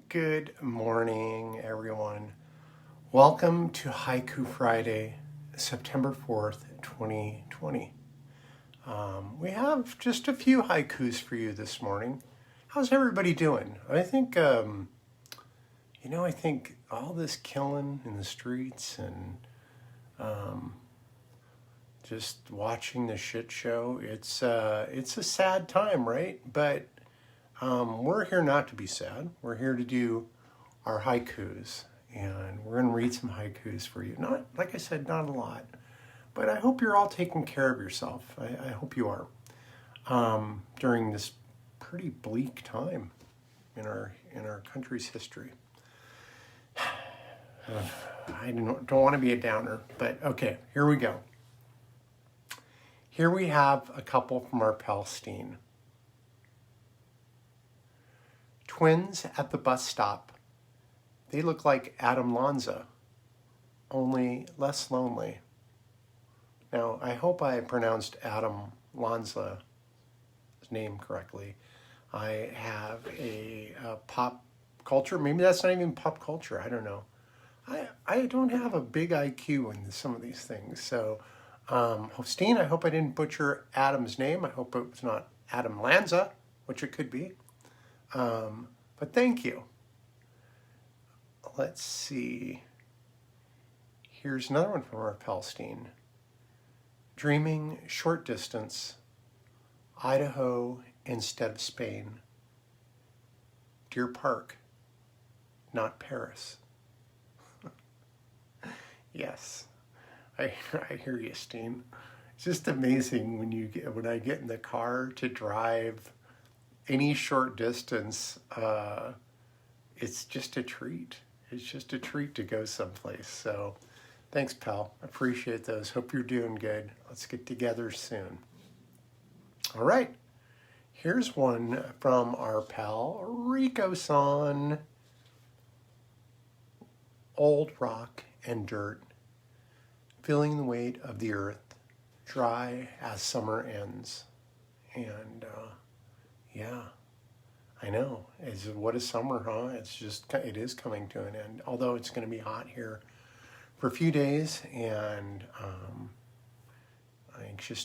Good morning, everyone. Welcome to Haiku Friday, September 4th, 2020. We have just a few haikus for you this morning. How's everybody doing? I think all this killing in the streets and just watching the shit show, it's a sad time, right? But we're here not to be sad. We're here to do our haikus, and we're going to read some haikus for you. Not, like I said, not a lot, but I hope you're all taking care of yourself. I hope you are during this pretty bleak time in our country's history. I don't want to be a downer, but okay, here we go. Here we have a couple from our pal Steen. Twins at the bus stop. They look like Adam Lanza, only less lonely. Now, I hope I pronounced Adam Lanza's name correctly. I have a pop culture, maybe that's not even pop culture, I don't know. I don't have a big IQ in some of these things, so Steen, I hope I didn't butcher Adam's name. I hope it was not Adam Lanza, which it could be. But thank you. Let's see. Here's another one from our pal Steen. Dreaming short distance, Idaho instead of Spain. Deer Park, not Paris. Yes, I hear you, Steen. It's just amazing when I get in the car to drive any short distance. It's just a treat. It's just a treat to go someplace. So thanks, pal. Appreciate those. Hope you're doing good. Let's get together soon. All right. Here's one from our pal Rico-san. Old rock and dirt, feeling the weight of the earth, dry as summer ends. And yeah, I know. What is summer, huh? It is coming to an end. Although it's going to be hot here for a few days, and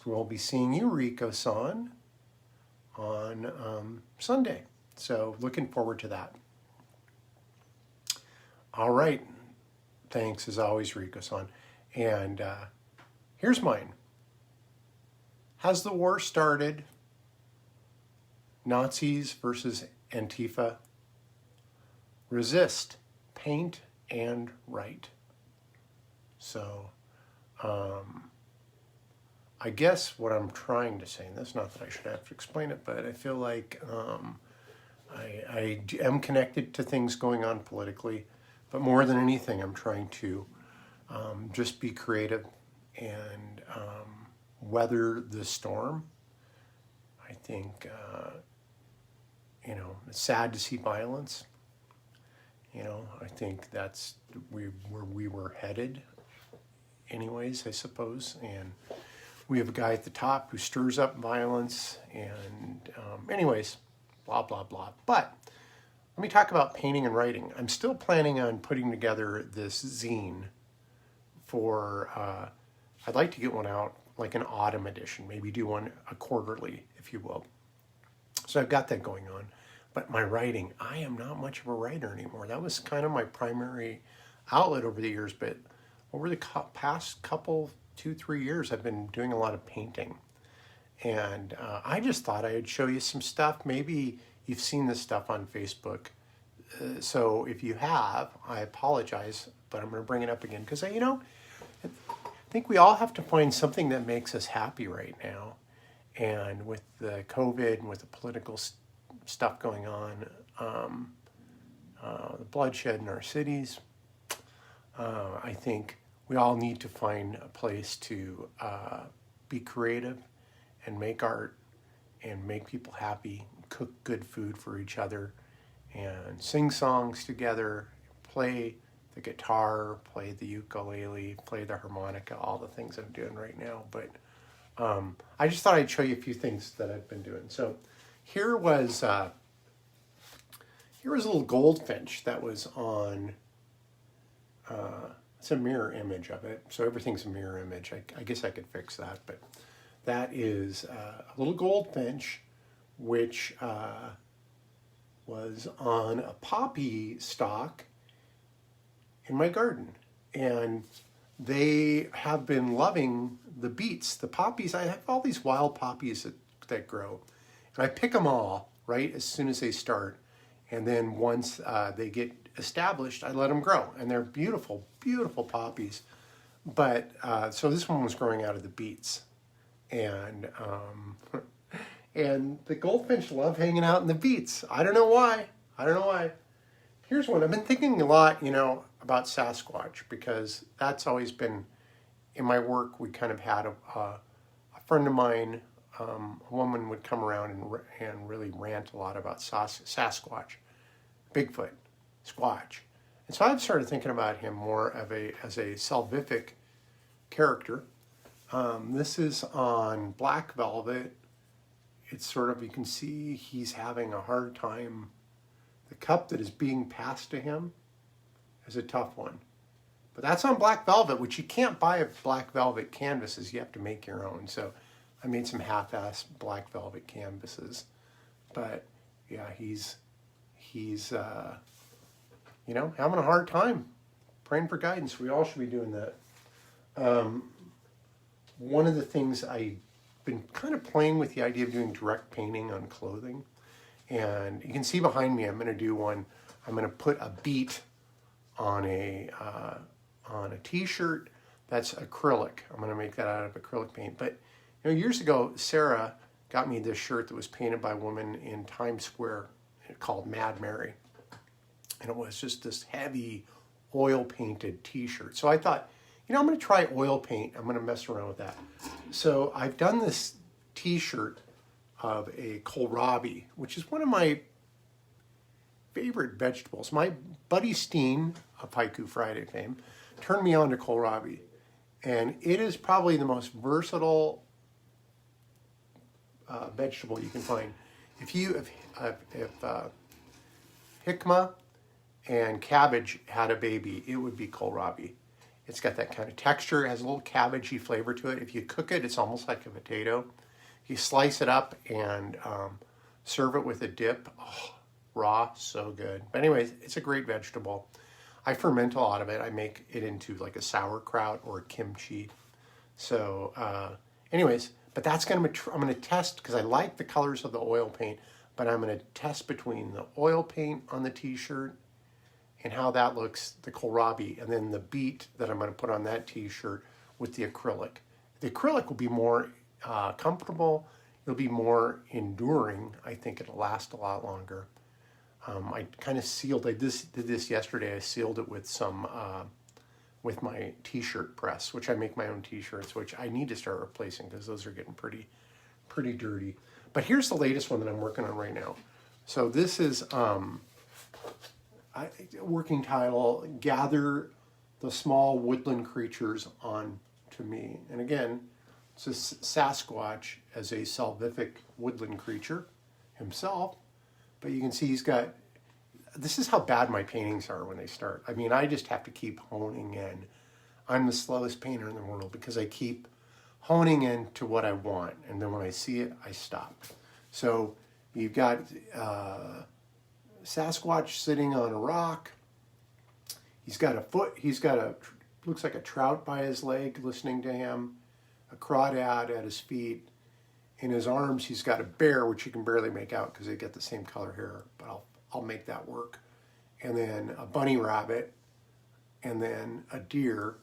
we'll be seeing you, Rico-san, on Sunday. So looking forward to that. All right. Thanks as always, Rico-san. And here's mine. Has the war started? Nazis versus Antifa. Resist, paint, and write. So, I guess what I'm trying to say, and that's not that I should have to explain it, but I feel like I am connected to things going on politically, but more than anything, I'm trying to just be creative and weather the storm. I think, it's sad to see violence. I think that's where we were headed anyways, I suppose. And we have a guy at the top who stirs up violence and anyways, blah, blah, blah. But let me talk about painting and writing. I'm still planning on putting together this zine for, I'd like to get one out like an autumn edition, maybe do one a quarterly, if you will. So I've got that going on. But my writing, I am not much of a writer anymore. That was kind of my primary outlet over the years, but over the past couple, 2-3 years, I've been doing a lot of painting. And I just thought I'd show you some stuff. Maybe you've seen this stuff on Facebook. So if you have, I apologize, but I'm going to bring it up again because, I think we all have to find something that makes us happy right now. And with the COVID and with the political stuff going on, the bloodshed in our cities, I think we all need to find a place to be creative and make art and make people happy, cook good food for each other, and sing songs together, play the guitar, play the ukulele, play the harmonica, all the things I'm doing right now. But I just thought I'd show you a few things that I've been doing. So here was Here was a little goldfinch that was on, it's a mirror image of it. So everything's a mirror image. I guess I could fix that, but that is a little goldfinch, which was on a poppy stalk in my garden. And they have been loving the beets, the poppies. I have all these wild poppies that grow. And I pick them all right as soon as they start. And then once they get established, I let them grow. And they're beautiful, beautiful poppies. But so this one was growing out of the beets. And and the goldfinch love hanging out in the beets. I don't know why. I don't know why. Here's one. I've been thinking a lot, about Sasquatch, because that's always been in my work. We kind of had a friend of mine, a woman would come around and really rant a lot about Sasquatch, Bigfoot, Squatch. And so I've started thinking about him more as a salvific character. This is on black velvet. It's sort of, you can see he's having a hard time. The cup that is being passed to him is a tough one. But that's on black velvet, which you can't buy at black velvet canvases. You have to make your own. So I made some half-assed black velvet canvases. But yeah, he's having a hard time praying for guidance. We all should be doing that. One of the things I've been kind of playing with the idea of doing direct painting on clothing. And you can see behind me, I'm going to do one. I'm going to put a beat on a t-shirt that's acrylic. I'm going to make that out of acrylic paint. But years ago, Sarah got me this shirt that was painted by a woman in Times Square called Mad Mary. And it was just this heavy oil painted t-shirt. So I thought, I'm going to try oil paint. I'm going to mess around with that. So I've done this t-shirt of a kohlrabi, which is one of my favorite vegetables. My buddy Steen of Haiku Friday fame turned me on to kohlrabi. And it is probably the most versatile vegetable you can find. If jicama and cabbage had a baby, it would be kohlrabi. It's got that kind of texture. It has a little cabbagey flavor to it. If you cook it, it's almost like a potato. You slice it up and serve it with a dip. Oh, raw, so good. But anyways, it's a great vegetable. I ferment a lot of it. I make it into like a sauerkraut or a kimchi. So anyways, but that's I'm going to test, because I like the colors of the oil paint, but I'm going to test between the oil paint on the t-shirt and how that looks, the kohlrabi, and then the beat that I'm going to put on that t-shirt with the acrylic. The acrylic will be more comfortable. It'll be more enduring. I think it'll last a lot longer. I kind of sealed, I did this yesterday. I sealed it with some, with my t-shirt press, which I make my own t-shirts, which I need to start replacing because those are getting pretty dirty. But here's the latest one that I'm working on right now. So this is working title, Gather the Small Woodland Creatures On to Me. And again, it's a Sasquatch as a salvific woodland creature himself. But you can see this is how bad my paintings are when they start. I mean, I just have to keep honing in. I'm the slowest painter in the world because I keep honing in to what I want. And then when I see it, I stop. So you've got Sasquatch sitting on a rock. He's got looks like a trout by his leg listening to him, a crawdad at his feet. In his arms, he's got a bear, which you can barely make out because they get the same color hair, but I'll make that work. And then a bunny rabbit, and then a deer.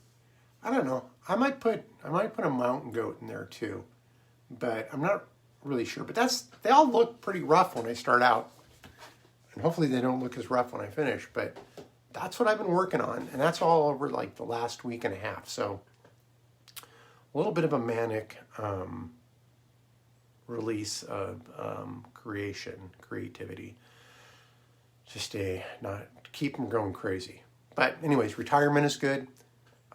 I don't know. I might put a mountain goat in there too, but I'm not really sure. But they all look pretty rough when I start out. And hopefully they don't look as rough when I finish, but that's what I've been working on. And that's all over like the last week and a half. So a little bit of a manic release of creativity. Just not keep them going crazy. But anyways, retirement is good.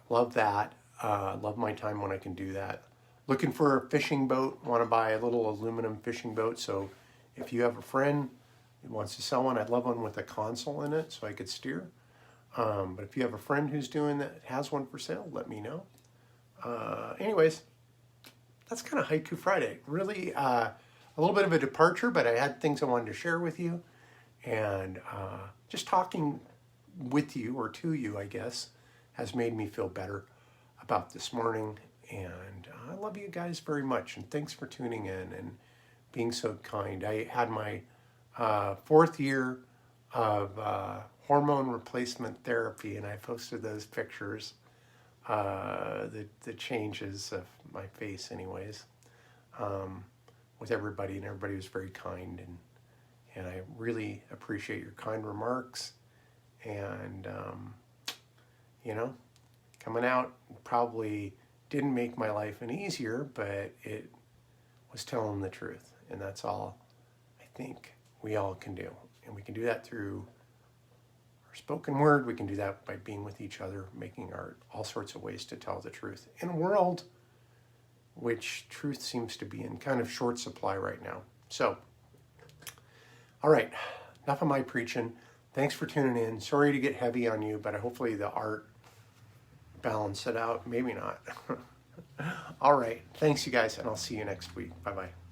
Love that. Love my time when I can do that. Looking for a fishing boat. Want to buy a little aluminum fishing boat. So if you have a friend wants to sell one. I'd love one with a console in it so I could steer. But if you have a friend who's doing that, has one for sale, let me know. Anyways, that's kind of Haiku Friday. Really a little bit of a departure, but I had things I wanted to share with you. And just talking with you, or to you, I guess, has made me feel better about this morning. And I love you guys very much. And thanks for tuning in and being so kind. I had my 4th year of hormone replacement therapy, and I posted those pictures, the changes of my face anyways, with everybody, and everybody was very kind, and I really appreciate your kind remarks. And coming out probably didn't make my life any easier, but it was telling the truth, and that's all I think we all can do. And we can do that through our spoken word. We can do that by being with each other, making art, all sorts of ways to tell the truth in a world which truth seems to be in kind of short supply right now. So, all right, enough of my preaching. Thanks for tuning in. Sorry to get heavy on you, but hopefully the art balanced it out. Maybe not. All right, thanks you guys, and I'll see you next week. Bye-bye.